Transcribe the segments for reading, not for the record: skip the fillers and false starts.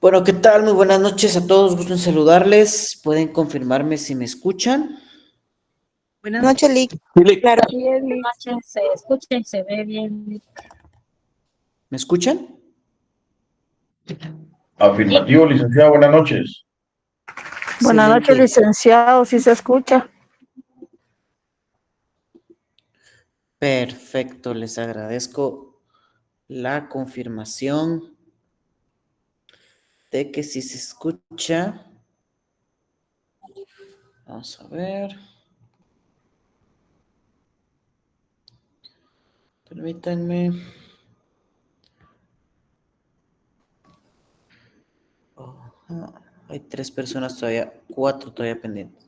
Bueno, ¿qué tal? Muy buenas noches a todos, gusto en saludarles. ¿Pueden confirmarme si me escuchan? Buenas noches, Lick. Lick. Claro, sí es, Buenas Lick. noches, se escucha y se ve bien. ¿Me escuchan? Afirmativo, licenciado, buenas noches. Buenas noches, Excelente. licenciado, sí se escucha. Perfecto, les agradezco la confirmación de que sí se escucha. Vamos a ver. Permítanme. Ajá. Hay 3 personas todavía, 4 todavía pendientes.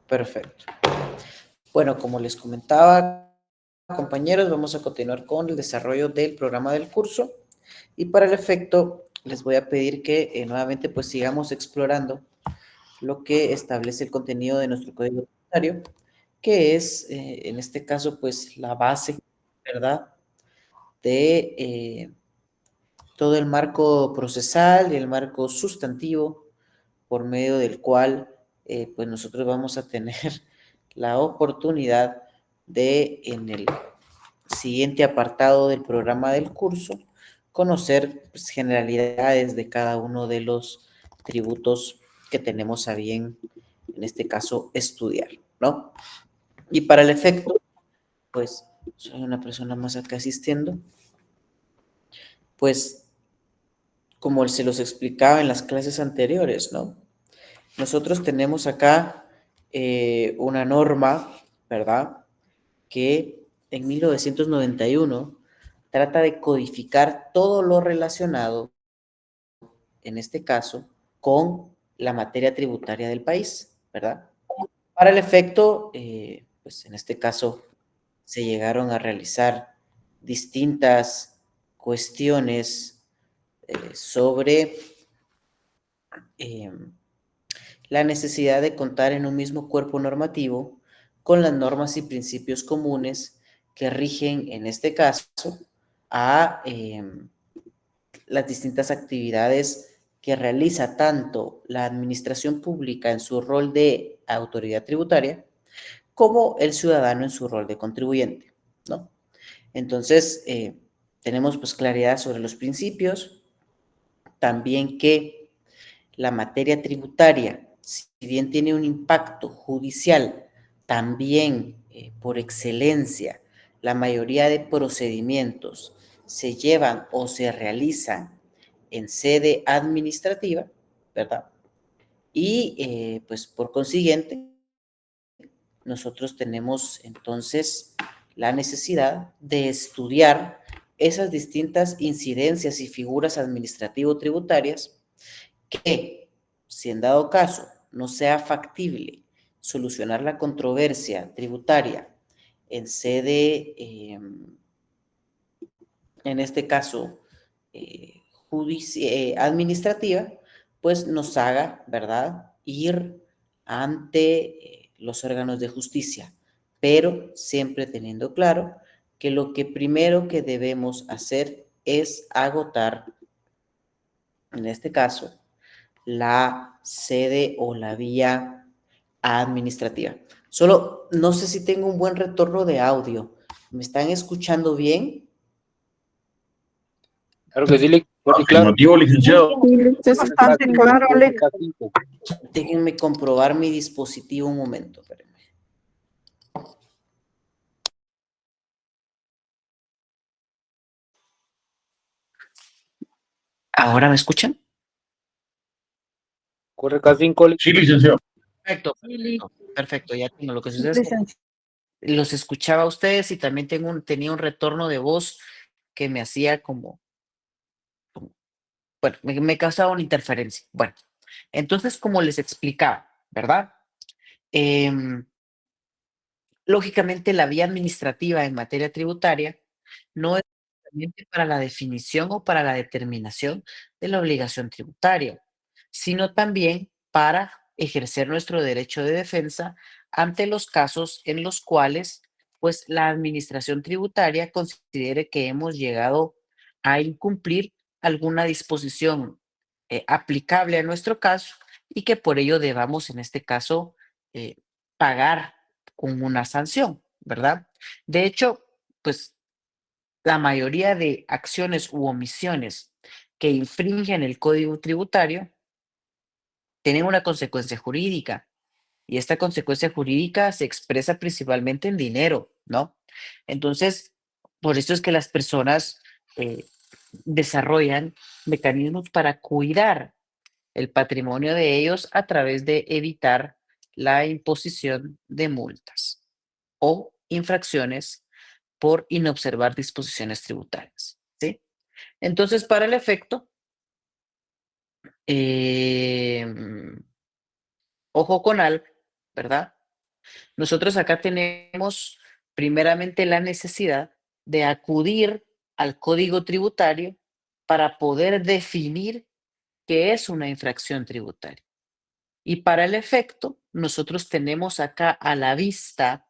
Perfecto. Bueno, como les comentaba, compañeros, vamos a continuar con el desarrollo del programa del curso y para el efecto les voy a pedir que nuevamente pues sigamos explorando lo que establece el contenido de nuestro código tributario, que es en este caso pues la base, ¿verdad? De todo el marco procesal y el marco sustantivo por medio del cual pues nosotros vamos a tener la oportunidad de en el siguiente apartado del programa del curso conocer pues, generalidades de cada uno de los tributos que tenemos a bien, en este caso, estudiar, ¿no? Y para el efecto, pues soy una persona más acá asistiendo, pues como se los explicaba en las clases anteriores, ¿no? Nosotros tenemos acá una norma, ¿verdad? Que en 1991 trata de codificar todo lo relacionado, en este caso, con la materia tributaria del país, ¿verdad? Para el efecto, pues en este caso, se llegaron a realizar distintas cuestiones sobre la necesidad de contar en un mismo cuerpo normativo con las normas y principios comunes que rigen, en este caso, a las distintas actividades que realiza tanto la administración pública en su rol de autoridad tributaria como el ciudadano en su rol de contribuyente, ¿no? Entonces, tenemos pues claridad sobre los principios, también que la materia tributaria, si bien tiene un impacto judicial, también por excelencia, la mayoría de procedimientos se llevan o se realizan en sede administrativa, ¿verdad? Y pues por consiguiente, nosotros tenemos entonces la necesidad de estudiar esas distintas incidencias y figuras administrativo-tributarias que, si en dado caso no sea factible solucionar la controversia tributaria en sede, en este caso, administrativa, pues nos haga, ¿verdad?, ir ante los órganos de justicia, pero siempre teniendo claro que lo que primero que debemos hacer es agotar, en este caso, la sede o la vía administrativa. Solo no sé si tengo un buen retorno de audio. ¿Me están escuchando bien? Claro que sí, Lick. Claro. Afirmativo, licenciado. Sí, Lick, es bastante claro, Lick. Déjenme comprobar mi dispositivo un momento. Espérenme. ¿Ahora me escuchan? Corre K5, Lick. Sí, licenciado. Perfecto, perfecto, ya tengo. Lo que sucede es que Licenciado. los escuchaba a ustedes y también tenía un retorno de voz que me hacía bueno, me causaba una interferencia. Bueno, entonces, como les explicaba, ¿verdad? Lógicamente, la vía administrativa en materia tributaria no es únicamente para la definición o para la determinación de la obligación tributaria, sino también para ejercer nuestro derecho de defensa ante los casos en los cuales pues la administración tributaria considere que hemos llegado a incumplir alguna disposición aplicable a nuestro caso y que por ello debamos en este caso eh, pagar con una sanción, ¿verdad? De hecho, pues la mayoría de acciones u omisiones que infringen el código tributario tienen una consecuencia jurídica y esta consecuencia jurídica se expresa principalmente en dinero, ¿no? Entonces, por eso es que las personas eh, desarrollan mecanismos para cuidar el patrimonio de ellos a través de evitar la imposición de multas o infracciones por inobservar disposiciones tributarias, ¿sí? Entonces, para el efecto, em, ojo con algo, ¿verdad? Nosotros acá tenemos primeramente la necesidad de acudir al código tributario para poder definir qué es una infracción tributaria. Y para el efecto, nosotros tenemos acá a la vista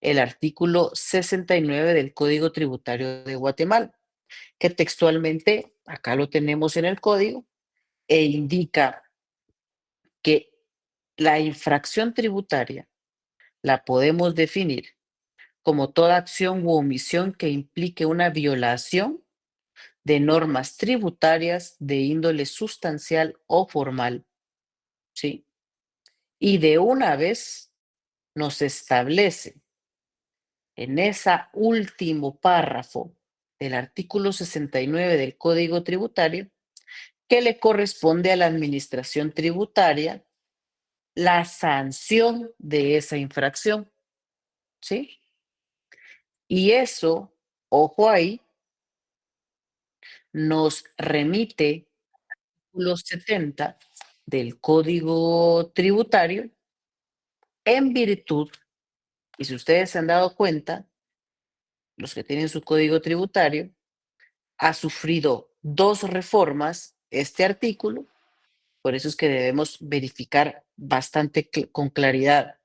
el artículo 69 del Código Tributario de Guatemala, que textualmente acá lo tenemos en el código e indica que la infracción tributaria la podemos definir como toda acción u omisión que implique una violación de normas tributarias de índole sustancial o formal, ¿sí? Y de una vez nos establece en ese último párrafo del artículo 69 del Código Tributario que le corresponde a la administración tributaria la sanción de esa infracción, ¿sí? Y eso, ojo ahí, nos remite los 70 del Código Tributario en virtud, y si ustedes se han dado cuenta, los que tienen su código tributario, ha sufrido dos reformas este artículo, por eso es que debemos verificar bastante con claridad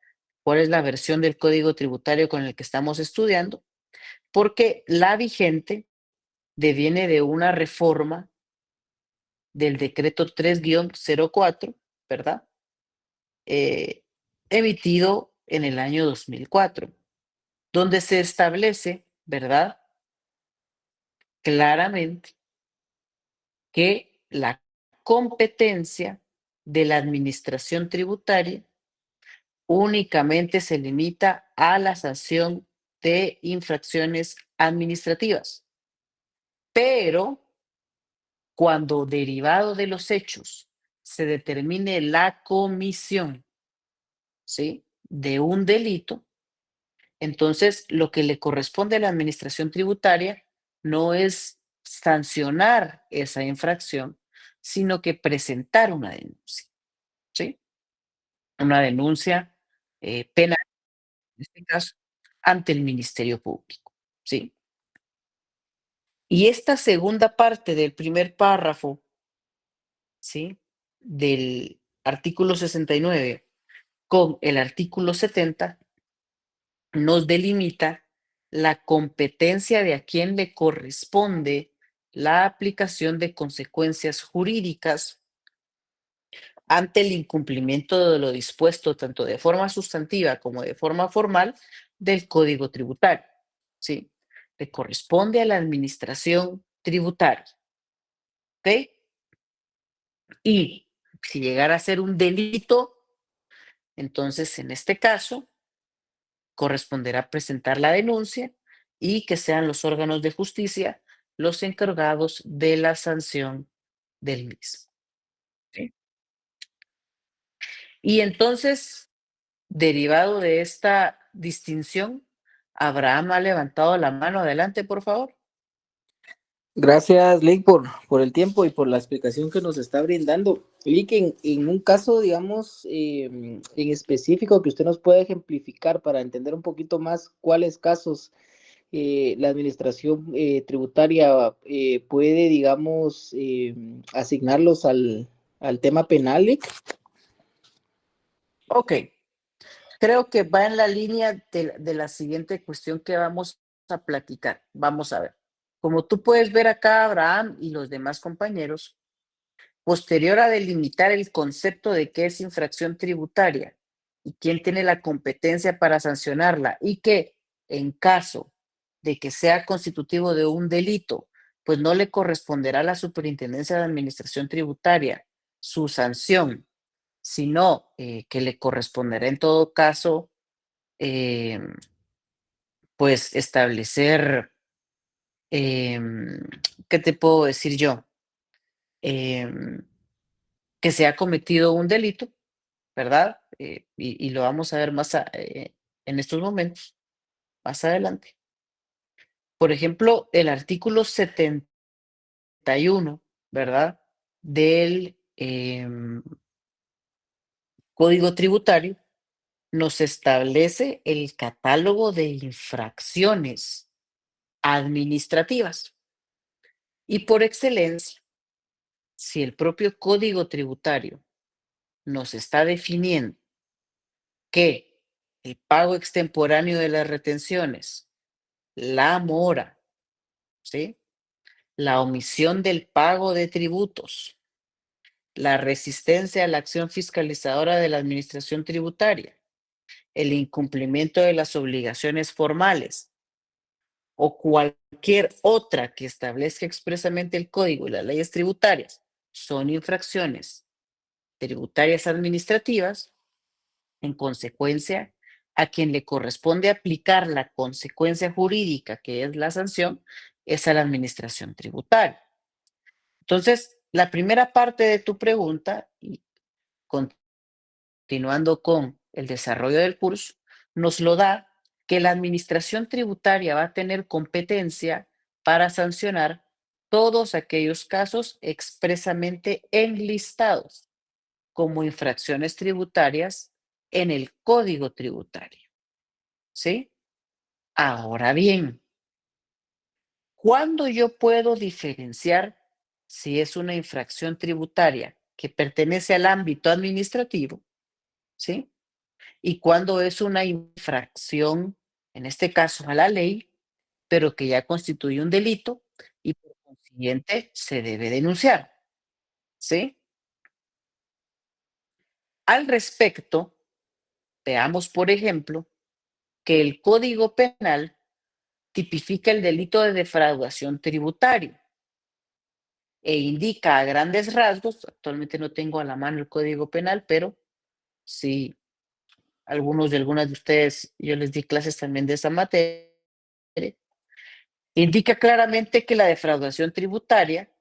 cuál es la versión del código tributario con el que estamos estudiando, porque la vigente deviene de una reforma del decreto 3-04, ¿verdad? Eh, emitido en el año 2004, donde se establece, ¿verdad? Claramente que la competencia de la administración tributaria únicamente se limita a la sanción de infracciones administrativas, pero cuando derivado de los hechos se determine la comisión, ¿sí?, de un delito, entonces lo que le corresponde a la administración tributaria no es sancionar esa infracción, sino que presentar una denuncia, ¿sí? Una denuncia penal, en este caso, ante el Ministerio Público, ¿sí? Y esta segunda parte del primer párrafo, ¿sí?, del artículo 69 con el artículo 70 nos delimita la competencia de a quién le corresponde la aplicación de consecuencias jurídicas ante el incumplimiento de lo dispuesto tanto de forma sustantiva como de forma formal del Código Tributario, ¿sí? Le corresponde a la administración tributaria, ¿ok? Y si llegara a ser un delito, entonces en este caso corresponderá presentar la denuncia y que sean los órganos de justicia los encargados de la sanción del mismo, ¿sí? Y entonces, derivado de esta distinción, Abraham ha levantado la mano. Adelante, por favor. Gracias, Lick, por el tiempo y por la explicación que nos está brindando. Lick, en un caso, digamos, en específico que usted nos pueda ejemplificar para entender un poquito más cuáles casos la administración tributaria puede, digamos, asignarlos al tema penal, Lick. Ok, creo que va en la línea de la siguiente cuestión que vamos a platicar. Vamos a ver. Como tú puedes ver acá, Abraham y los demás compañeros, posterior a delimitar el concepto de qué es infracción tributaria y quién tiene la competencia para sancionarla y que en caso de que sea constitutivo de un delito, pues no le corresponderá a la Superintendencia de Administración Tributaria su sanción, sino que le corresponderá en todo caso, eh, pues establecer, ¿qué te puedo decir yo? Que se ha cometido un delito, ¿verdad? Y lo vamos a ver en estos momentos, más adelante. Por ejemplo, el artículo 71, ¿verdad? Del Código Tributario nos establece el catálogo de infracciones administrativas. Y por excelencia, si el propio Código Tributario nos está definiendo que el pago extemporáneo de las retenciones, la mora, ¿sí? La omisión del pago de tributos, la resistencia a la acción fiscalizadora de la administración tributaria, el incumplimiento de las obligaciones formales o cualquier otra que establezca expresamente el código y las leyes tributarias son infracciones tributarias administrativas. En consecuencia, a quien le corresponde aplicar la consecuencia jurídica, que es la sanción, es a la administración tributaria. Entonces, la primera parte de tu pregunta, y continuando con el desarrollo del curso, nos lo da que la administración tributaria va a tener competencia para sancionar todos aquellos casos expresamente enlistados como infracciones tributarias en el Código Tributario, ¿sí? Ahora bien, ¿cuándo yo puedo diferenciar si es una infracción tributaria que pertenece al ámbito administrativo, ¿sí? Y cuándo es una infracción, en este caso a la ley, pero que ya constituye un delito y por consiguiente se debe denunciar, ¿sí? Al respecto, veamos, por ejemplo, que el Código Penal tipifica el delito de defraudación tributaria e indica a grandes rasgos, actualmente no tengo a la mano el Código Penal, pero sí, algunas de ustedes, yo les di clases también de esa materia, indica claramente que la defraudación tributaria,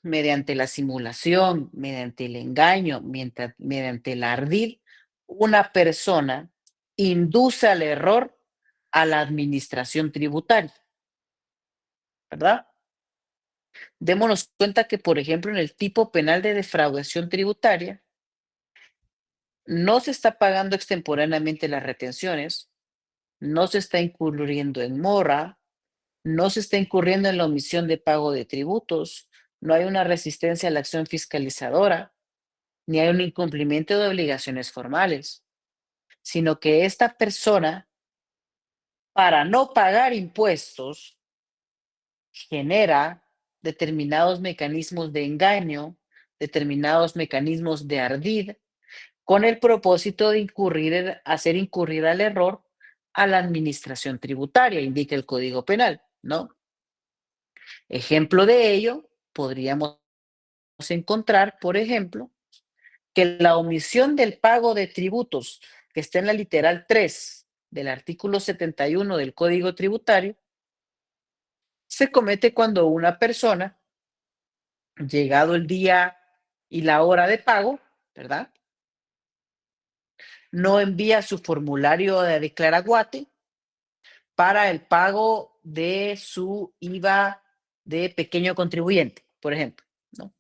mediante la simulación, mediante el engaño, mediante el ardid, una persona induce al error a la administración tributaria, ¿verdad? Démonos cuenta que, por ejemplo, en el tipo penal de defraudación tributaria, no se está pagando extemporáneamente las retenciones, no se está incurriendo en mora, no se está incurriendo en la omisión de pago de tributos, no hay una resistencia a la acción fiscalizadora, ni hay un incumplimiento de obligaciones formales, sino que esta persona, para no pagar impuestos, genera determinados mecanismos de engaño, determinados mecanismos de ardid, con el propósito de hacer incurrir al error a la administración tributaria, indica el Código Penal, ¿no? Ejemplo de ello, podríamos encontrar, por ejemplo, que la omisión del pago de tributos, que está en la literal 3 del artículo 71 del Código Tributario, se comete cuando una persona, llegado el día y la hora de pago, ¿verdad? No envía su formulario de declaraguate para el pago de su IVA de pequeño contribuyente, por ejemplo, ¿no?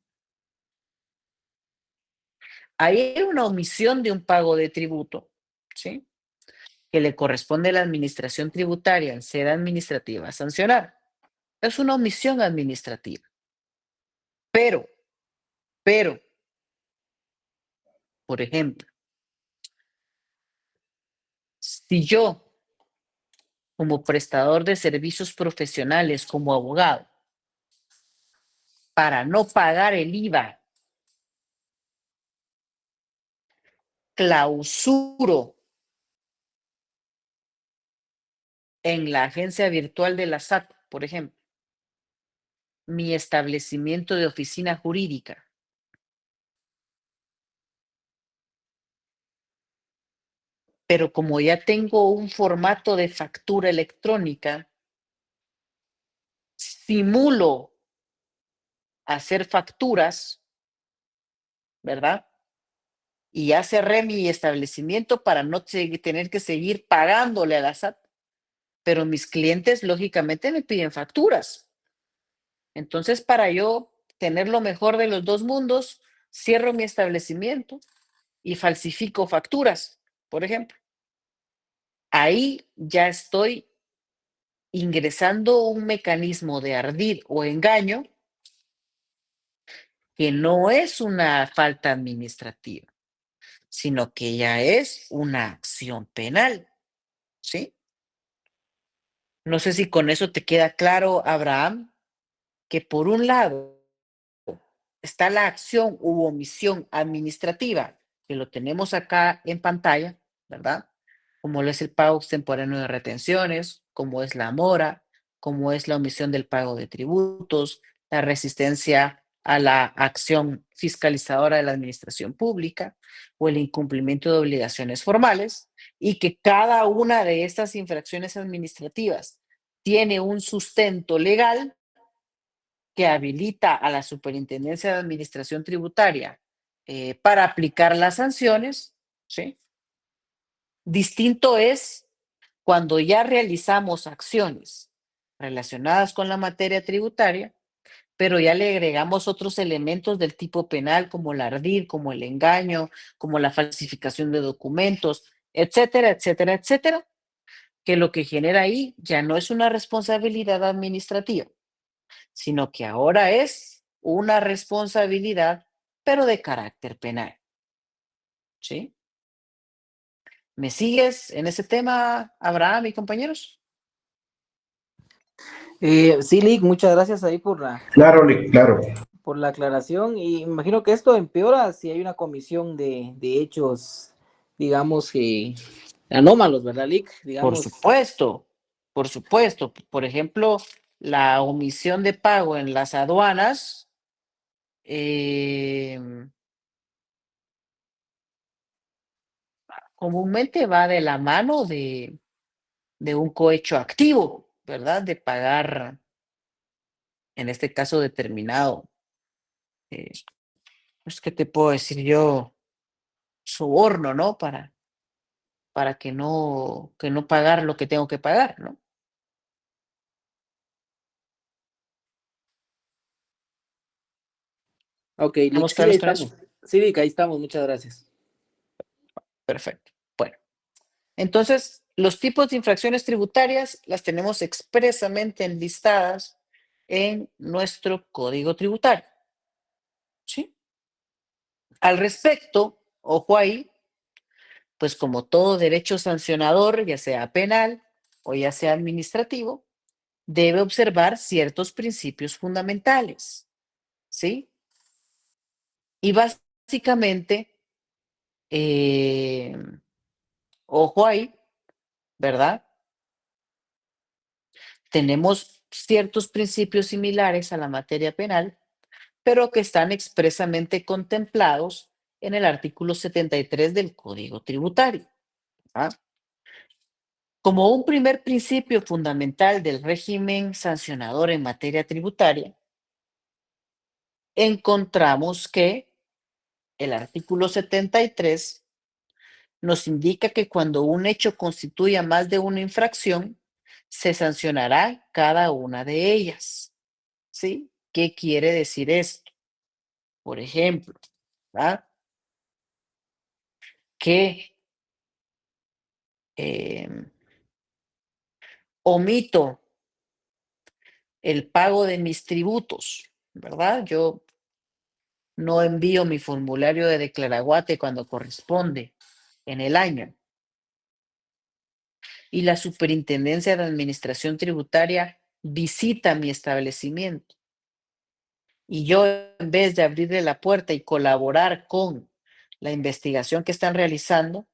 Ahí hay una omisión de un pago de tributo, ¿sí? que le corresponde a la administración tributaria en sede administrativa sancionar. Es una omisión administrativa. Pero, por ejemplo, si yo, como prestador de servicios profesionales, como abogado, para no pagar el IVA, clausuro en la agencia virtual de la SAT, por ejemplo, mi establecimiento de oficina jurídica, pero como ya tengo un formato de factura electrónica, simulo hacer facturas, ¿verdad? Y ya cerré mi establecimiento para no tener que seguir pagándole a la SAT, pero mis clientes lógicamente me piden facturas. Entonces, para yo tener lo mejor de los dos mundos, cierro mi establecimiento y falsifico facturas, por ejemplo. Ahí ya estoy ingresando un mecanismo de ardid o engaño que no es una falta administrativa, sino que ya es una acción penal, ¿sí? No sé si con eso te queda claro, Abraham, que por un lado está la acción u omisión administrativa, que lo tenemos acá en pantalla, ¿verdad? Como lo es el pago extemporáneo de retenciones, como es la mora, como es la omisión del pago de tributos, la resistencia a la acción fiscalizadora de la administración pública o el incumplimiento de obligaciones formales, y que cada una de estas infracciones administrativas tiene un sustento legal que habilita a la Superintendencia de Administración Tributaria para aplicar las sanciones, ¿sí? Distinto es cuando ya realizamos acciones relacionadas con la materia tributaria, pero ya le agregamos otros elementos del tipo penal, como el ardid, como el engaño, como la falsificación de documentos, etcétera, etcétera, etcétera, que lo que genera ahí ya no es una responsabilidad administrativa, sino que ahora es una responsabilidad, pero de carácter penal. ¿Sí? ¿Me sigues en ese tema, Abraham y compañeros? Sí, Lick, muchas gracias ahí Claro, Lick, claro. por la aclaración. Y imagino que esto empeora si hay una comisión de hechos, digamos, anómalos, ¿verdad, Lick? Por Digamos, supuesto, por supuesto. Por ejemplo, la omisión de pago en las aduanas comúnmente va de la mano de un cohecho activo, ¿verdad? De pagar, en este caso determinado, eh, pues, ¿qué te puedo decir yo? Soborno, ¿no? Para que no pagar lo que tengo que pagar, ¿no? ok, Lick, ¿Estamos sí, ahí claros con eso? estamos. Sí, Lick, ahí estamos, muchas gracias. Perfecto. Bueno, entonces, los tipos de infracciones tributarias las tenemos expresamente enlistadas en nuestro código tributario, ¿sí? Al respecto, ojo ahí, pues como todo derecho sancionador, ya sea penal o ya sea administrativo, debe observar ciertos principios fundamentales, ¿sí? Y básicamente, ojo ahí, ¿verdad? Tenemos ciertos principios similares a la materia penal, pero que están expresamente contemplados en el artículo 73 del Código Tributario. ¿Ah? Como un primer principio fundamental del régimen sancionador en materia tributaria, encontramos que el artículo 73 nos indica que cuando un hecho constituya más de una infracción, se sancionará cada una de ellas. ¿Sí? ¿Qué quiere decir esto? Por ejemplo, ¿verdad? Que omito el pago de mis tributos, ¿verdad? Yo no envío mi formulario de declaraguate cuando corresponde en el año. Y la Superintendencia de Administración Tributaria visita mi establecimiento. Y yo, en vez de abrirle la puerta y colaborar con la investigación que están realizando,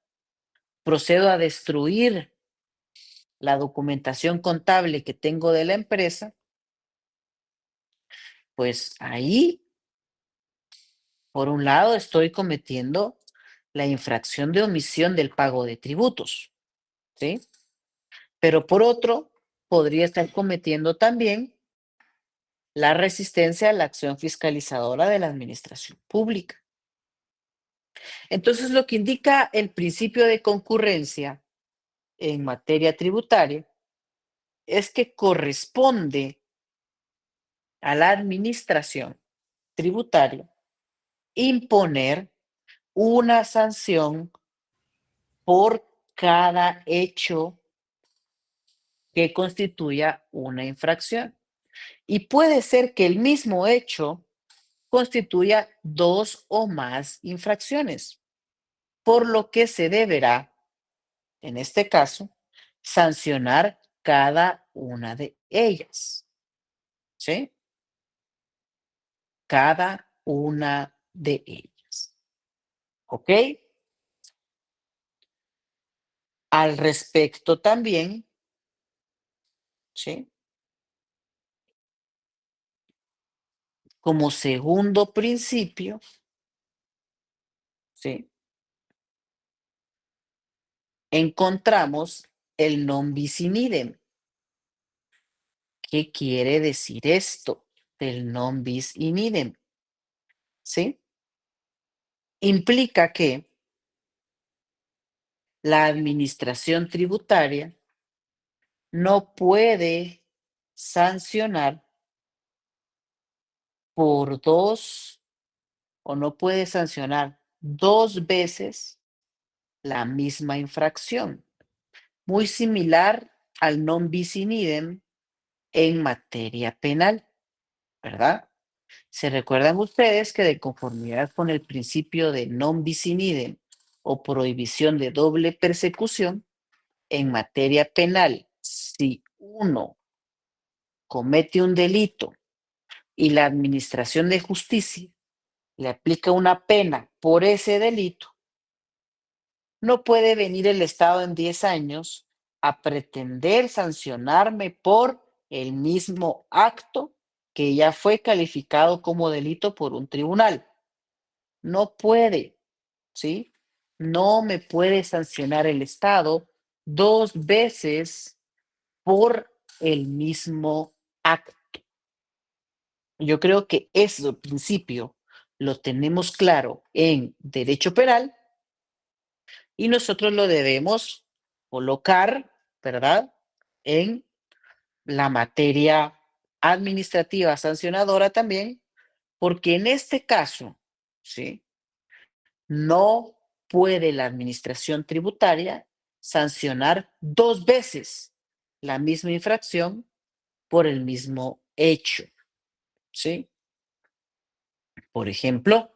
procedo a destruir la documentación contable que tengo de la empresa, pues ahí, por un lado, estoy cometiendo la infracción de omisión del pago de tributos, ¿sí? Pero por otro, podría estar cometiendo también la resistencia a la acción fiscalizadora de la administración pública. Entonces, lo que indica el principio de concurrencia en materia tributaria es que corresponde a la administración tributaria imponer una sanción por cada hecho que constituya una infracción. Y puede ser que el mismo hecho constituya 2 o más infracciones, por lo que se deberá, en este caso, sancionar cada una de ellas. ¿Sí? Cada una de ellas. ¿Ok? Al respecto también, ¿sí? Como segundo principio, ¿sí? Encontramos el non bis in idem. ¿Qué quiere decir esto del non bis in idem? ¿Sí? Implica que la administración tributaria no puede sancionar por 2 o no puede sancionar 2 veces la misma infracción. Muy similar al non bis in idem en materia penal, ¿verdad? ¿Se recuerdan ustedes que de conformidad con el principio de non bis in idem o prohibición de doble persecución, en materia penal, si uno comete un delito y la administración de justicia le aplica una pena por ese delito, no puede venir el Estado en 10 años a pretender sancionarme por el mismo acto que ya fue calificado como delito por un tribunal. No puede, ¿sí? No me puede sancionar el Estado 2 veces por el mismo acto. Yo creo que ese principio lo tenemos claro en derecho penal y nosotros lo debemos colocar, ¿verdad? En la materia administrativa sancionadora también, porque en este caso, ¿sí? No puede la administración tributaria sancionar 2 veces la misma infracción por el mismo hecho, ¿sí? Por ejemplo,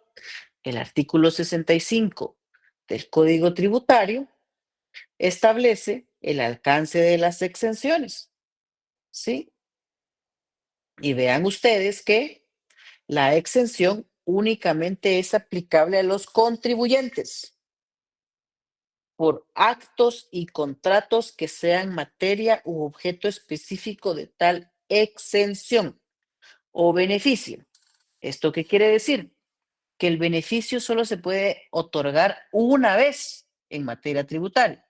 el artículo 65 del Código Tributario establece el alcance de las exenciones, ¿sí? Y vean ustedes que la exención únicamente es aplicable a los contribuyentes por actos y contratos que sean materia u objeto específico de tal exención o beneficio. ¿Esto qué quiere decir? Que el beneficio solo se puede otorgar una vez en materia tributaria.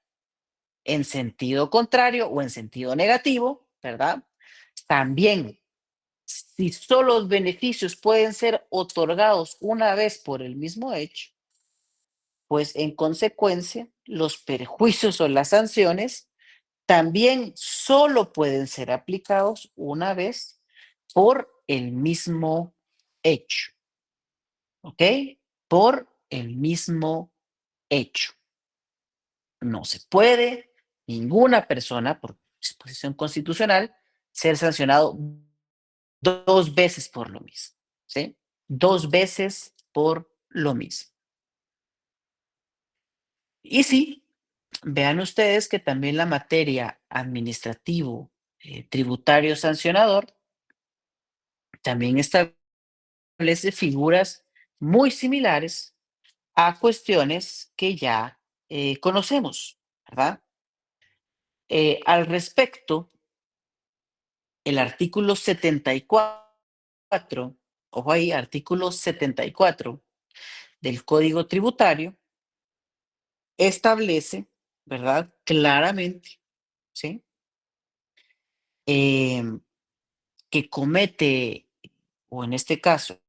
En sentido contrario o en sentido negativo, ¿verdad? También, si solo los beneficios pueden ser otorgados una vez por el mismo hecho, pues en consecuencia, los perjuicios o las sanciones también solo pueden ser aplicados una vez por el mismo hecho. ¿Ok? Por el mismo hecho. No se puede ninguna persona, por disposición constitucional, ser sancionado 2 veces por lo mismo, ¿sí? 2 veces por lo mismo. Y sí, vean ustedes que también la materia administrativo, tributario sancionador, también establece figuras muy similares a cuestiones que ya conocemos, ¿verdad? Al respecto, el artículo 74, ojo ahí, artículo 74 del Código Tributario establece, ¿verdad? Claramente, ¿sí? Que comete, o en este caso,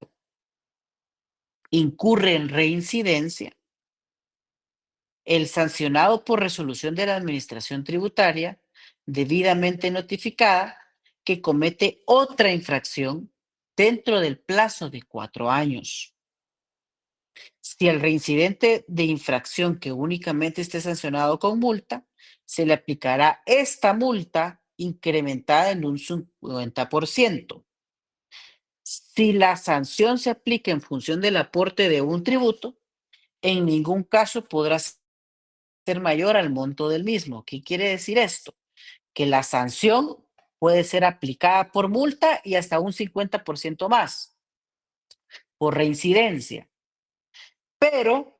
incurre en reincidencia el sancionado por resolución de la Administración Tributaria debidamente notificada que comete otra infracción dentro del plazo de 4 años. Si el reincidente de infracción que únicamente esté sancionado con multa, se le aplicará esta multa incrementada en un 50%. Si la sanción se aplica en función del aporte de un tributo, en ningún caso podrá ser mayor al monto del mismo. ¿Qué quiere decir esto? Que la sanción puede ser aplicada por multa y hasta un 50% más por reincidencia. Pero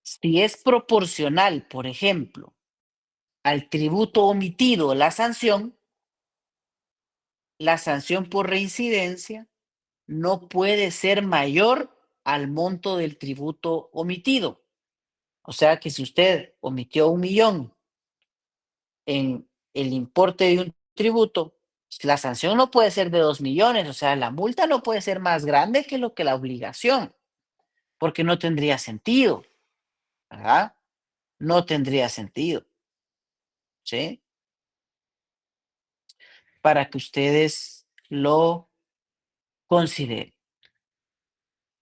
si es proporcional, por ejemplo, al tributo omitido, la sanción por reincidencia no puede ser mayor al monto del tributo omitido. O sea que si usted omitió 1.000.000 en el importe de un tributo, la sanción no puede ser de 2.000.000, o sea, la multa no puede ser más grande que lo que la obligación, porque no tendría sentido, ¿verdad? No tendría sentido, ¿sí? Para que ustedes lo consideren,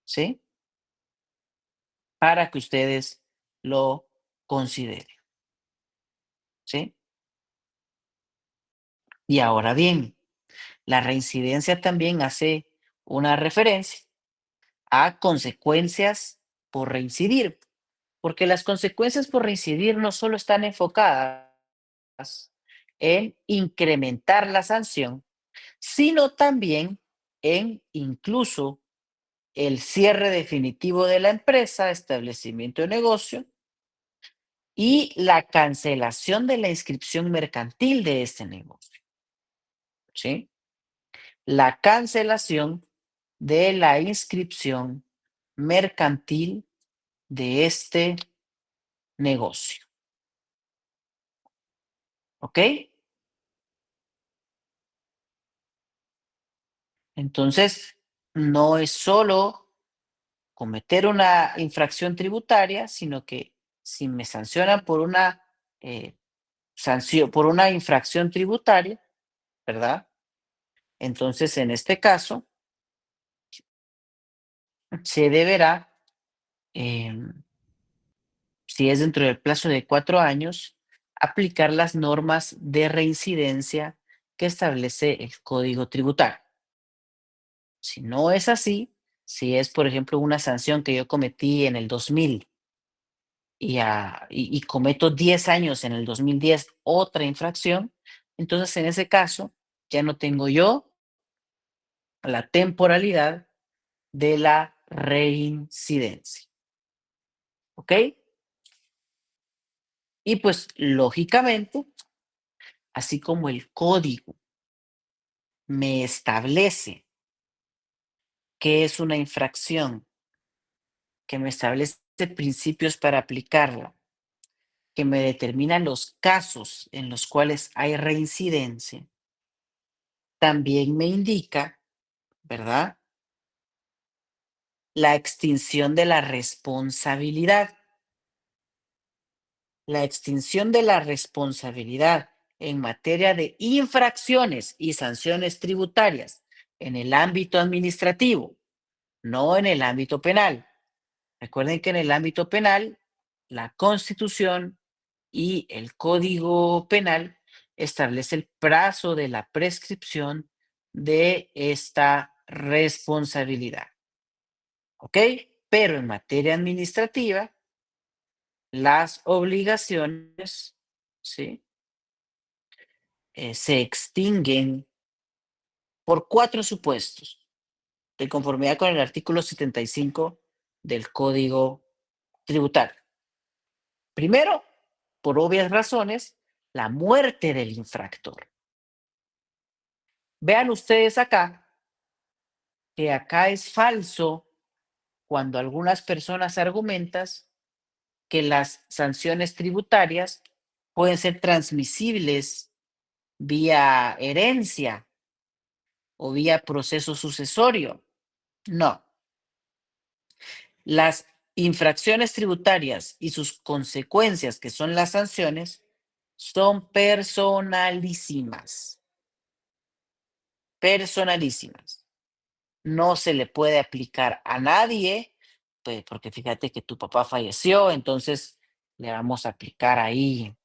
¿sí? Para que ustedes lo consideren, ¿sí? Y ahora bien, la reincidencia también hace una referencia a consecuencias por reincidir, porque las consecuencias por reincidir no solo están enfocadas en incrementar la sanción, sino también en incluso el cierre definitivo de la empresa, establecimiento de negocio y la cancelación de la inscripción mercantil de este negocio, ¿sí? La cancelación de la inscripción mercantil de este negocio. ¿Ok? Entonces, no es solo cometer una infracción tributaria, sino que si me sancionan por una por una infracción tributaria, ¿verdad? Entonces, en este caso, se deberá, si es dentro del plazo de 4 años, aplicar las normas de reincidencia que establece el Código Tributario. Si no es así, si es, por ejemplo, una sanción que yo cometí en el 2000 y cometo 10 años en el 2010 otra infracción, entonces en ese caso ya no tengo yo la temporalidad de la reincidencia. ¿Ok? Y pues lógicamente, así como el código me establece qué es una infracción, que me establece principios para aplicarla, que me determina los casos en los cuales hay reincidencia, también me indica, ¿verdad? La extinción de la responsabilidad. La extinción de la responsabilidad en materia de infracciones y sanciones tributarias en el ámbito administrativo, no en el ámbito penal. Recuerden que en el ámbito penal, la Constitución y el Código Penal establece el plazo de la prescripción de esta responsabilidad. ¿Ok? Pero en materia administrativa, las obligaciones, ¿sí? Se extinguen por 4 supuestos, de conformidad con el artículo 75 del Código Tributario. Primero, por obvias razones, la muerte del infractor. Vean ustedes acá que acá es falso cuando algunas personas argumentan que las sanciones tributarias pueden ser transmisibles vía herencia o vía proceso sucesorio. No. Las infracciones tributarias y sus consecuencias, que son las sanciones, son personalísimas. Personalísimas. No se le puede aplicar a nadie, pues, porque fíjate que tu papá falleció, entonces le vamos a aplicar ahí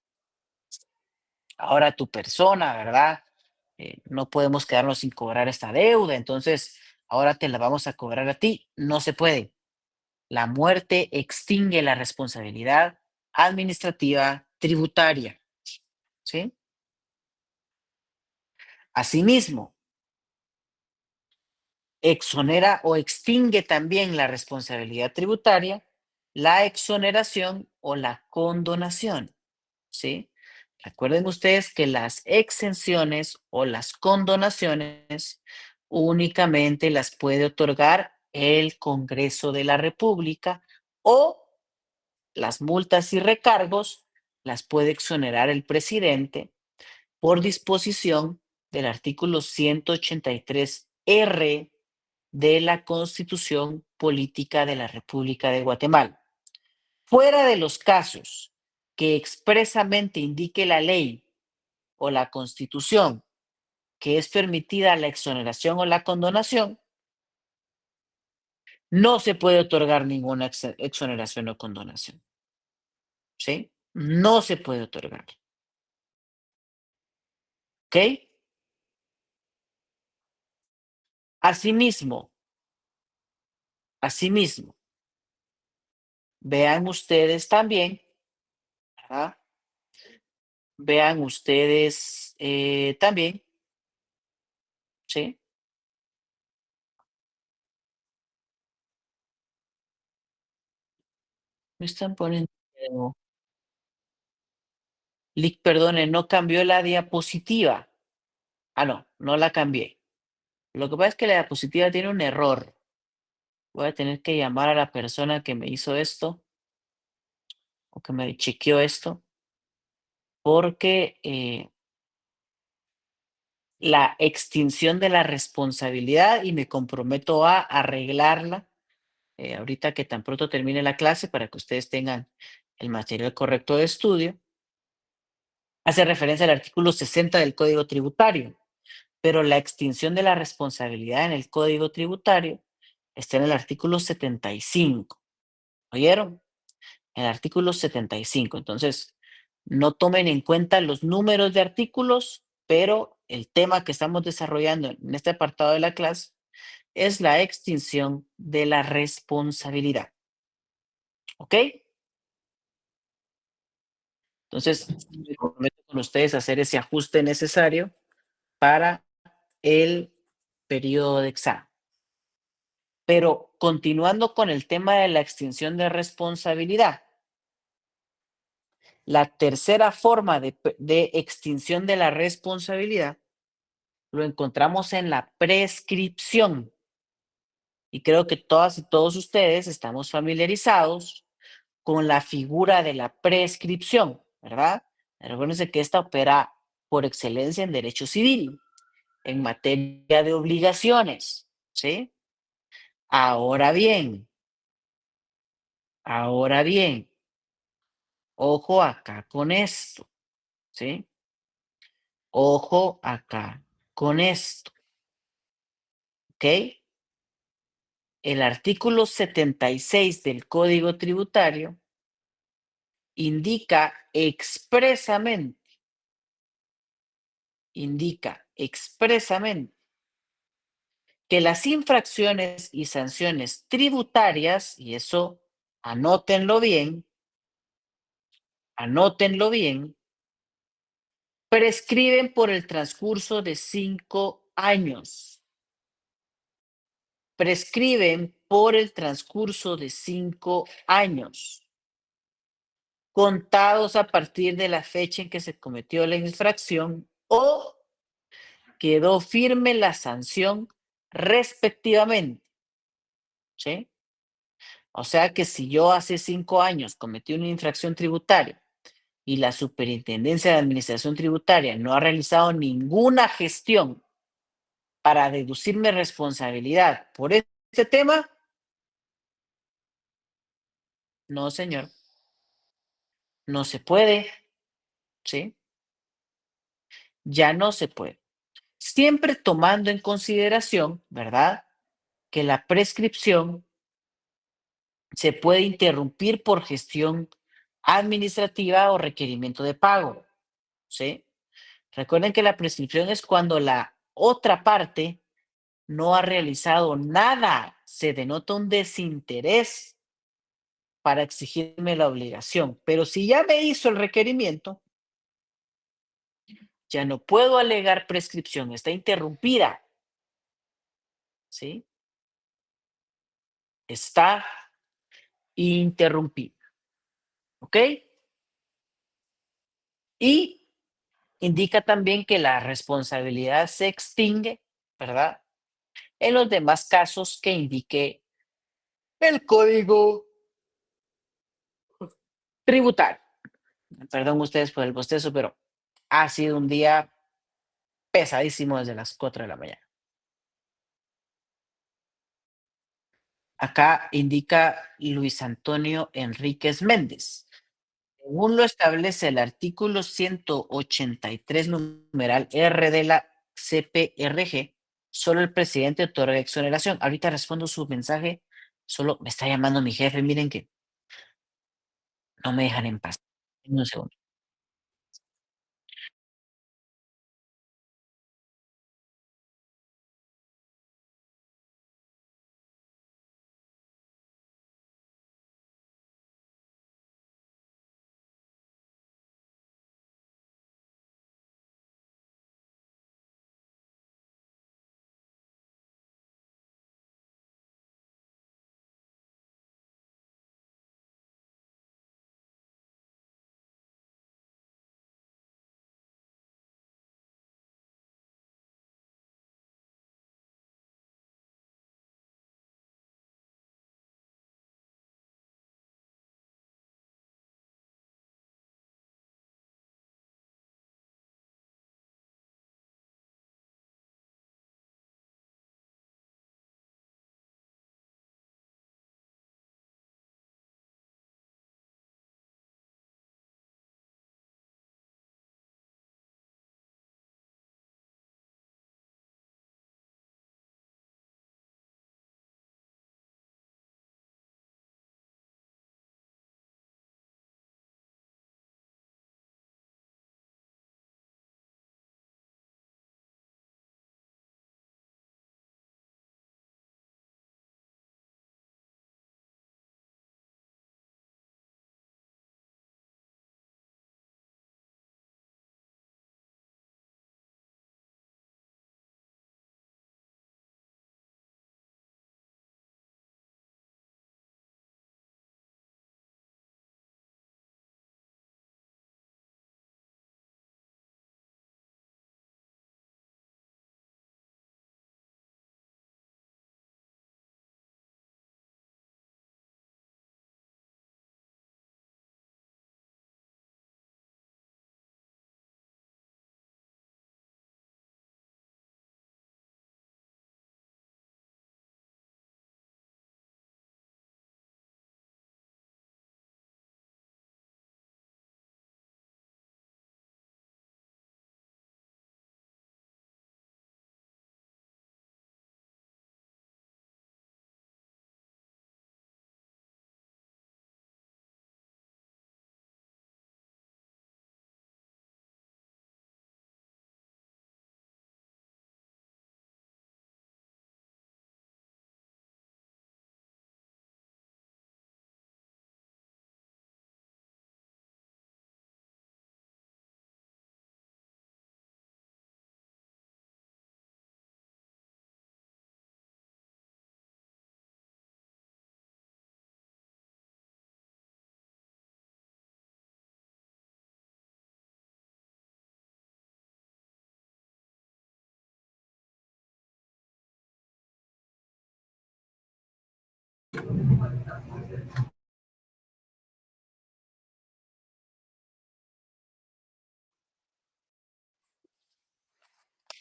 ahora a tu persona, ¿verdad? No podemos quedarnos sin cobrar esta deuda, entonces ahora te la vamos a cobrar a ti. No se puede. La muerte extingue la responsabilidad administrativa tributaria, ¿sí? Asimismo, exonera o extingue también la responsabilidad tributaria, la exoneración o la condonación, ¿sí? Recuerden ustedes que las exenciones o las condonaciones únicamente las puede otorgar el Congreso de la República o las multas y recargos las puede exonerar el presidente por disposición del artículo 183R de la Constitución Política de la República de Guatemala. Fuera de los casos que expresamente indique la ley o la Constitución que es permitida la exoneración o la condonación, no se puede otorgar ninguna exoneración o condonación. ¿Sí? No se puede otorgar. ¿Ok? Asimismo, vean ustedes también, ¿verdad? Vean ustedes también, ¿sí? Me están poniendo. Lick, perdone, no cambió la diapositiva. Ah, no, no la cambié. Lo que pasa es que la diapositiva tiene un error. Voy a tener que llamar a la persona que me hizo esto o que me chequeó esto, porque la extinción de la responsabilidad y me comprometo a arreglarla ahorita que tan pronto termine la clase para que ustedes tengan el material correcto de estudio. Hace referencia al artículo 60 del Código Tributario, pero la extinción de la responsabilidad en el Código Tributario está en el artículo 75. ¿Oyeron? El artículo 75. Entonces, no tomen en cuenta los números de artículos, pero el tema que estamos desarrollando en este apartado de la clase es la extinción de la responsabilidad. ¿Ok? Entonces, me comprometo con ustedes a hacer ese ajuste necesario para el periodo de examen. Pero continuando con el tema de la extinción de responsabilidad, la tercera forma de extinción de la responsabilidad lo encontramos en la prescripción. Y creo que todas y todos ustedes estamos familiarizados con la figura de la prescripción, ¿verdad? Recuérdense que esta opera por excelencia en derecho civil, en materia de obligaciones, ¿sí? Ahora bien, ojo acá con esto, ¿sí? Ojo acá con esto, ¿ok? El artículo 76 del Código Tributario indica expresamente que las infracciones y sanciones tributarias, y eso anótenlo bien, prescriben por el transcurso de 5 años. Prescriben por el transcurso de 5 años, contados a partir de la fecha en que se cometió la infracción o quedó firme la sanción respectivamente. ¿Sí? O sea que si yo hace 5 años cometí una infracción tributaria y la Superintendencia de Administración Tributaria no ha realizado ninguna gestión para deducirme responsabilidad por este tema, no, señor, no se puede, ¿sí? Ya no se puede. Siempre tomando en consideración, ¿verdad?, que la prescripción se puede interrumpir por gestión administrativa o requerimiento de pago, ¿sí? Recuerden que la prescripción es cuando la otra parte no ha realizado nada, se denota un desinterés para exigirme la obligación. Pero si ya me hizo el requerimiento, ya no puedo alegar prescripción, está interrumpida, ¿sí? Está interrumpida, ¿ok? Y indica también que la responsabilidad se extingue, ¿verdad?, en los demás casos que indique el código tributario. Perdón ustedes por el bostezo, pero ha sido un día pesadísimo desde las 4 de la mañana. Acá indica Luis Antonio Enríquez Méndez. Según lo establece el artículo 183, numeral R de la CPRG, solo el presidente otorga exoneración. Ahorita respondo su mensaje, solo me está llamando mi jefe, miren que no me dejan en paz. En un segundo.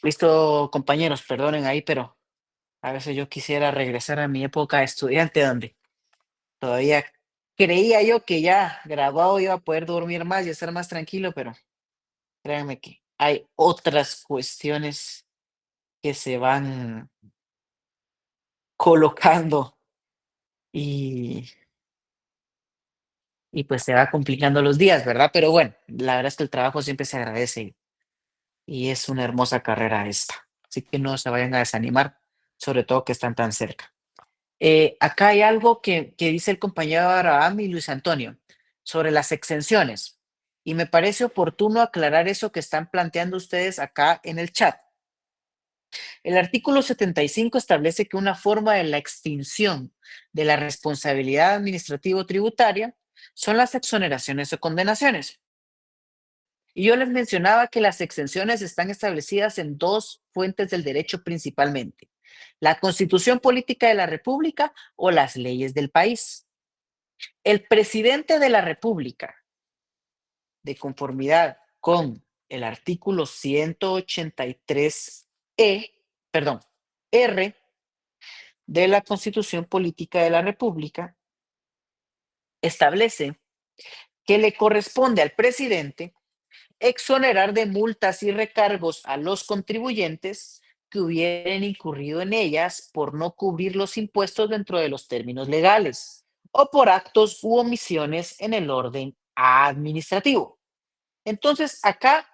Listo, compañeros, perdonen ahí, pero a veces yo quisiera regresar a mi época de estudiante donde todavía creía yo que ya graduado iba a poder dormir más y estar más tranquilo, pero créanme que hay otras cuestiones que se van colocando y, y pues se va complicando los días, ¿verdad? Pero bueno, la verdad es que el trabajo siempre se agradece y es una hermosa carrera esta. Así que no se vayan a desanimar, sobre todo que están tan cerca. Acá hay algo que dice el compañero Abraham y Luis Antonio sobre las exenciones. Y me parece oportuno aclarar eso que están planteando ustedes acá en el chat. El artículo 75 establece que una forma de la extinción de la responsabilidad administrativo-tributaria son las exoneraciones o condenaciones. Y yo les mencionaba que las exenciones están establecidas en dos fuentes del derecho principalmente: la Constitución Política de la República o las leyes del país. El presidente de la República, de conformidad con el artículo 183 perdón, R de la Constitución Política de la República, establece que le corresponde al presidente exonerar de multas y recargos a los contribuyentes que hubieran incurrido en ellas por no cubrir los impuestos dentro de los términos legales o por actos u omisiones en el orden administrativo. Entonces, acá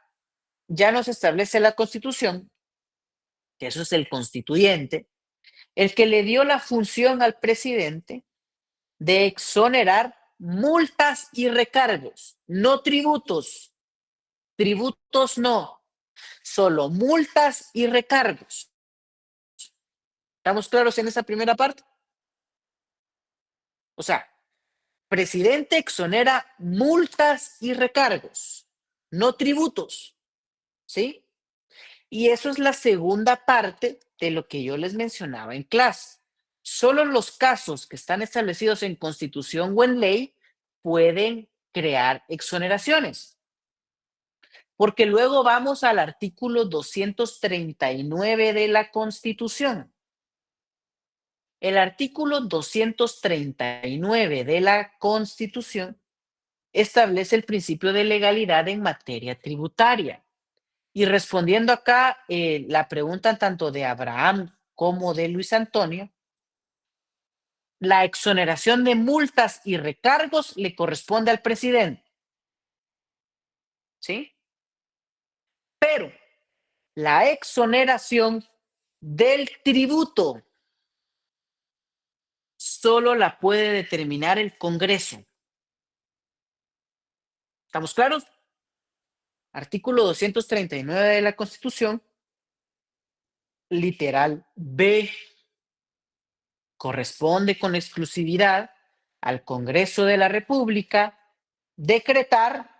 ya nos establece la Constitución, que eso es el constituyente, el que le dio la función al presidente de exonerar multas y recargos, no tributos. Tributos no, solo multas y recargos. ¿Estamos claros en esa primera parte? O sea, presidente exonera multas y recargos, no tributos, ¿sí? Y eso es la segunda parte de lo que yo les mencionaba en clase. Solo los casos que están establecidos en Constitución o en ley pueden crear exoneraciones. Porque luego vamos al artículo 239 de la Constitución. El artículo 239 de la Constitución establece el principio de legalidad en materia tributaria. Y respondiendo acá la pregunta tanto de Abraham como de Luis Antonio, la exoneración de multas y recargos le corresponde al presidente. ¿Sí? Pero la exoneración del tributo solo la puede determinar el Congreso. ¿Estamos claros? Artículo 239 de la Constitución, literal B, corresponde con exclusividad al Congreso de la República decretar,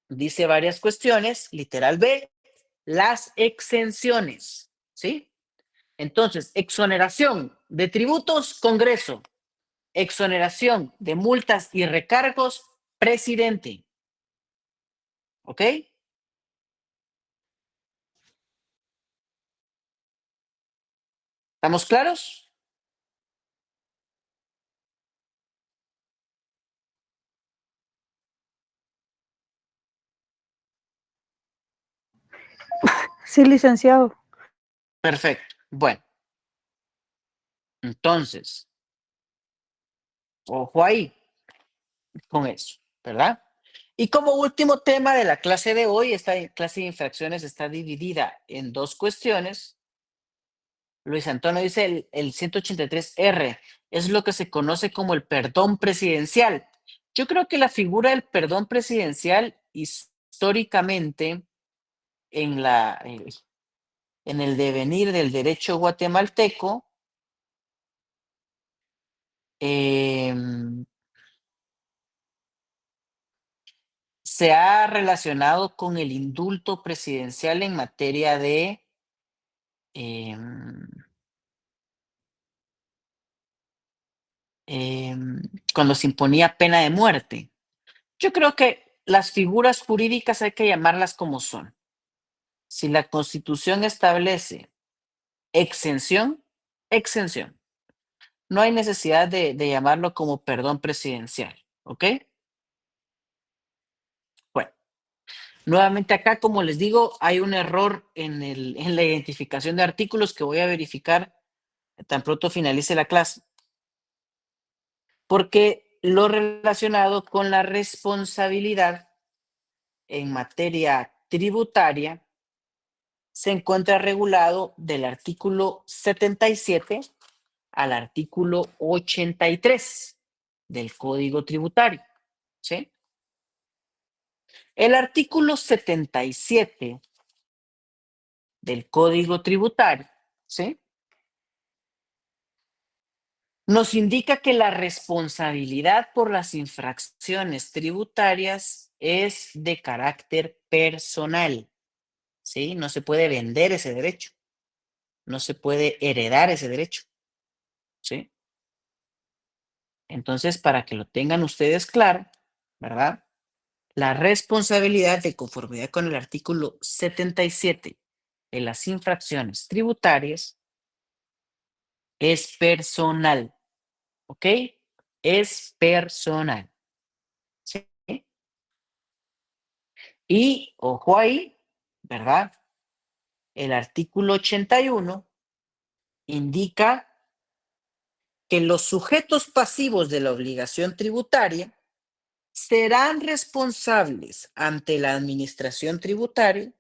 dice varias cuestiones, literal B, las exenciones, ¿sí? Entonces, exoneración de tributos, Congreso; exoneración de multas y recargos, presidente. ¿Ok? ¿Estamos claros? Sí, licenciado. Perfecto. Bueno, entonces, ojo ahí con eso, ¿verdad? Y como último tema de la clase de hoy, esta clase de infracciones está dividida en dos cuestiones. Luis Antonio dice el 183R, es lo que se conoce como el perdón presidencial. Yo creo que la figura del perdón presidencial históricamente en el devenir del derecho guatemalteco se ha relacionado con el indulto presidencial en materia de cuando se imponía pena de muerte. Yo creo que las figuras jurídicas hay que llamarlas como son. Si la Constitución establece exención, exención. No hay necesidad de llamarlo como perdón presidencial, ¿ok? Bueno, nuevamente acá, como les digo, hay un error en la identificación de artículos que voy a verificar tan pronto finalice la clase. Porque lo relacionado con la responsabilidad en materia tributaria se encuentra regulado del artículo 77 al artículo 83 del Código Tributario, ¿sí? El artículo 77 del Código Tributario, ¿sí? Nos indica que la responsabilidad por las infracciones tributarias es de carácter personal, ¿sí? No se puede vender ese derecho, no se puede heredar ese derecho, ¿sí? Entonces, para que lo tengan ustedes claro, ¿verdad? La responsabilidad de conformidad con el artículo 77 de las infracciones tributarias es personal, ¿ok? Es personal, ¿sí? Y ojo ahí, ¿verdad? El artículo 81 indica que los sujetos pasivos de la obligación tributaria serán responsables ante la administración tributaria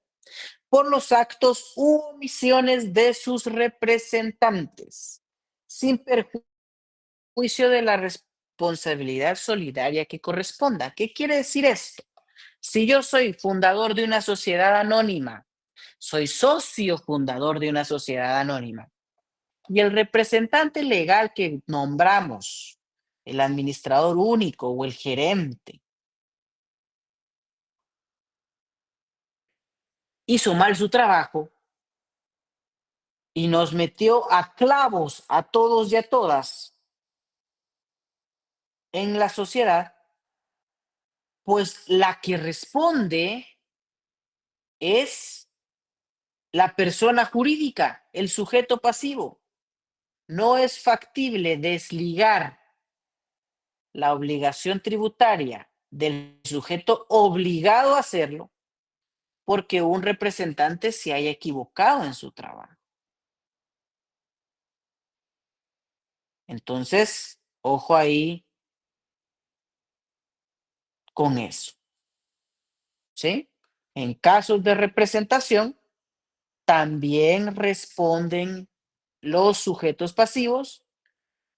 por los actos u omisiones de sus representantes, sin perjuicio de la responsabilidad solidaria que corresponda. ¿Qué quiere decir esto? Si yo soy fundador de una sociedad anónima, soy socio fundador de una sociedad anónima, y el representante legal que nombramos, el administrador único o el gerente, hizo mal su trabajo y nos metió a clavos a todos y a todas en la sociedad, pues la que responde es la persona jurídica, el sujeto pasivo. No es factible desligar la obligación tributaria del sujeto obligado a hacerlo porque un representante se haya equivocado en su trabajo. Entonces, ojo ahí con eso, ¿sí? En casos de representación, también responden los sujetos pasivos,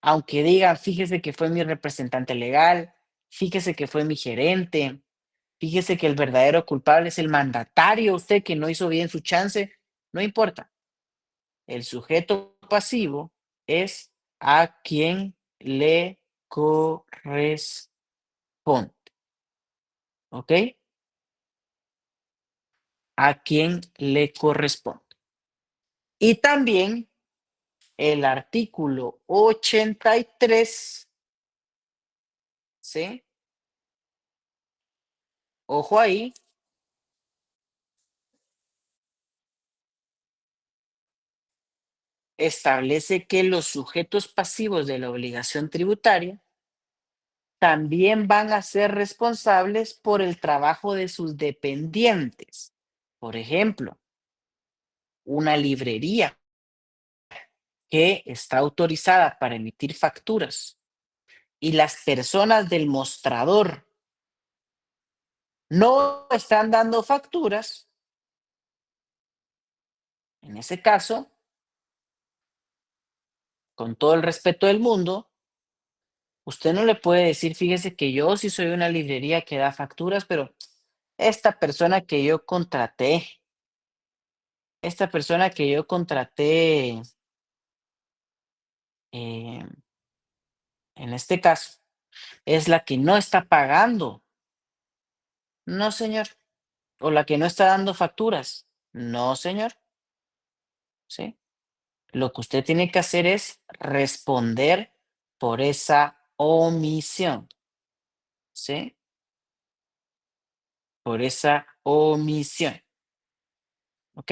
aunque digan, fíjese que fue mi representante legal, fíjese que fue mi gerente, fíjese que el verdadero culpable es el mandatario, usted que no hizo bien su chance, no importa. El sujeto pasivo es a quien le corresponde. ¿Ok? A quien le corresponde. Y también el artículo 83, ¿sí? Ojo ahí. Establece que los sujetos pasivos de la obligación tributaria también van a ser responsables por el trabajo de sus dependientes. Por ejemplo, una librería que está autorizada para emitir facturas y las personas del mostrador no están dando facturas, en ese caso, con todo el respeto del mundo, usted no le puede decir, fíjese que yo sí soy una librería que da facturas, pero esta persona que yo contraté, eh, en este caso, es la que no está pagando. No, señor. O la que no está dando facturas. No, señor. ¿Sí? Lo que usted tiene que hacer es responder por esa omisión. ¿Sí? Por esa omisión. ¿Ok?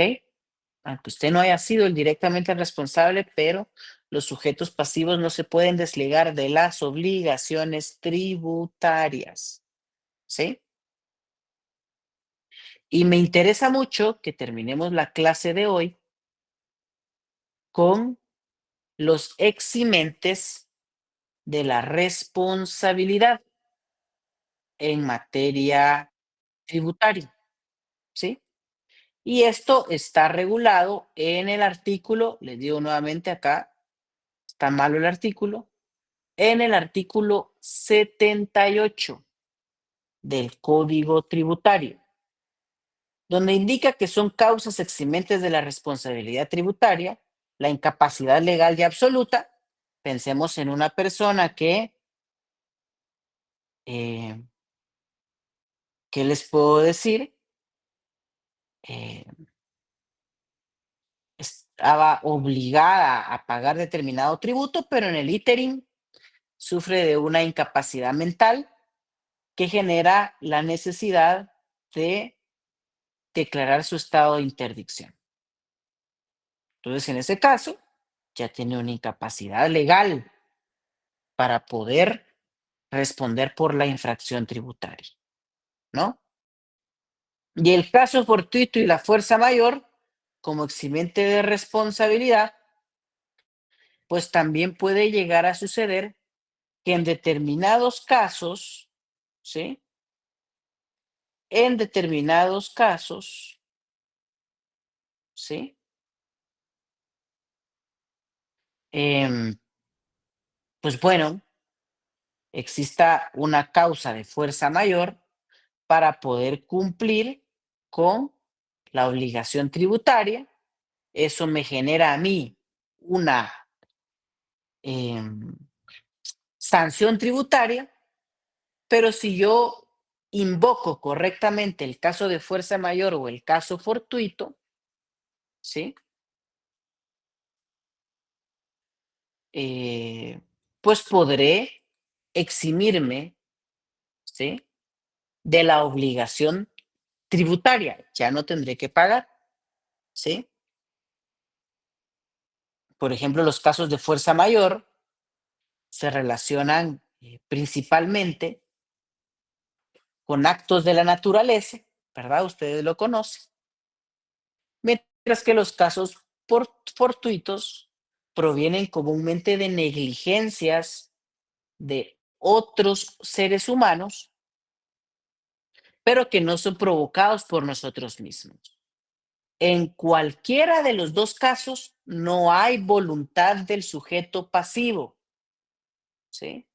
Aunque usted no haya sido el directamente responsable, pero los sujetos pasivos no se pueden desligar de las obligaciones tributarias. ¿Sí? Y me interesa mucho que terminemos la clase de hoy con los eximentes de la responsabilidad en materia tributaria. ¿Sí? Y esto está regulado en el artículo, les digo nuevamente acá, está malo el artículo, en el artículo 78 del Código Tributario, donde indica que son causas eximentes de la responsabilidad tributaria, la incapacidad legal y absoluta. Pensemos en una persona que, ¿qué les puedo decir? Estaba obligada a pagar determinado tributo, pero en el ínterin sufre de una incapacidad mental que genera la necesidad de declarar su estado de interdicción. Entonces, en ese caso, ya tiene una incapacidad legal para poder responder por la infracción tributaria, ¿no? Y el caso fortuito y la fuerza mayor, como eximente de responsabilidad, pues también puede llegar a suceder que en determinados casos, ¿sí? En determinados casos, ¿sí? Pues bueno, exista una causa de fuerza mayor para poder cumplir con la obligación tributaria. Eso me genera a mí una sanción tributaria, pero si yo invoco correctamente el caso de fuerza mayor o el caso fortuito, ¿sí? Pues podré eximirme, ¿sí? De la obligación tributaria. Ya no tendré que pagar, ¿sí? Por ejemplo, los casos de fuerza mayor se relacionan principalmente con actos de la naturaleza, ¿verdad? Ustedes lo conocen. Mientras que los casos fortuitos provienen comúnmente de negligencias de otros seres humanos, pero que no son provocados por nosotros mismos. En cualquiera de los dos casos no hay voluntad del sujeto pasivo, ¿sí?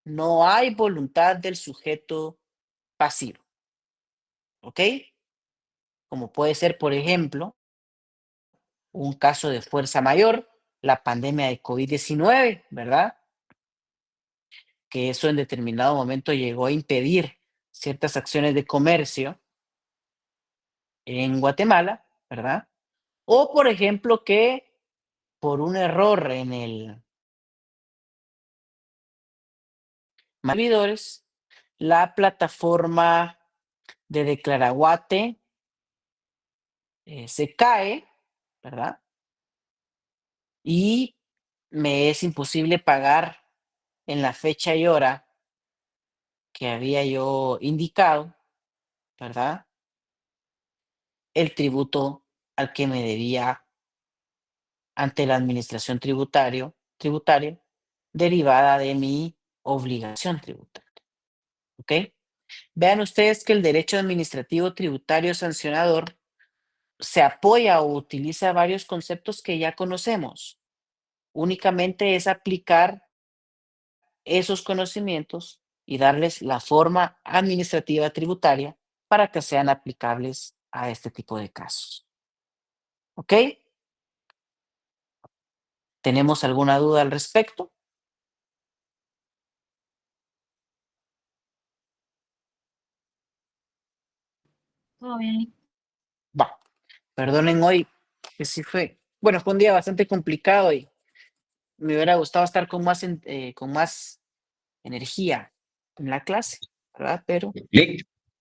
No hay voluntad del sujeto pasivo, ¿ok? Como puede ser, por ejemplo, un caso de fuerza mayor, la pandemia de COVID-19, ¿verdad? Que eso en determinado momento llegó a impedir ciertas acciones de comercio en Guatemala, ¿verdad? O, por ejemplo, que por un error en el servidores, la plataforma de Declaraguate se cae, ¿verdad? Y me es imposible pagar en la fecha y hora que había yo indicado, ¿verdad? El tributo al que me debía ante la administración tributaria derivada de mi obligación tributaria. ¿Ok? Vean ustedes que el derecho administrativo tributario sancionador se apoya o utiliza varios conceptos que ya conocemos. Únicamente es aplicar esos conocimientos y darles la forma administrativa tributaria para que sean aplicables a este tipo de casos. ¿Ok? ¿Tenemos alguna duda al respecto? Todo bien. Va. Perdonen hoy que sí fue, bueno, fue un día bastante complicado y me hubiera gustado estar con más energía en la clase, ¿verdad? Pero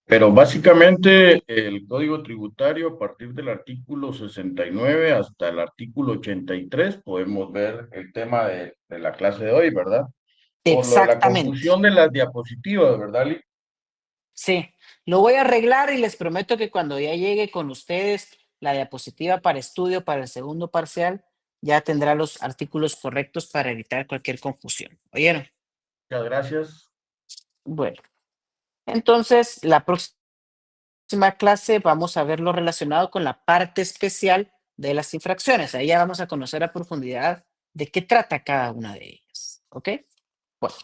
Pero básicamente el Código Tributario, a partir del artículo 69 hasta el artículo 83, podemos ver el tema de la clase de hoy, ¿verdad? Por lo de la exactamente. confusión de las diapositivas, ¿verdad, Lick? Sí, lo voy a arreglar y les prometo que cuando ya llegue con ustedes la diapositiva para estudio para el segundo parcial, ya tendrá los artículos correctos para evitar cualquier confusión. ¿Oyeron? Muchas gracias. Bueno, entonces la próxima clase vamos a ver lo relacionado con la parte especial de las infracciones. Ahí ya vamos a conocer a profundidad de qué trata cada una de ellas. ¿Ok? Bueno,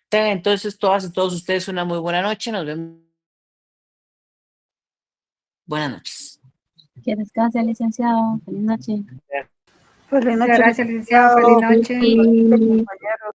tengan entonces todas y todos ustedes una muy buena noche. Nos vemos. Buenas noches. Que descanse, licenciado. Feliz noche. Feliz noche, Muchas gracias, licenciado. Feliz noche. compañeros.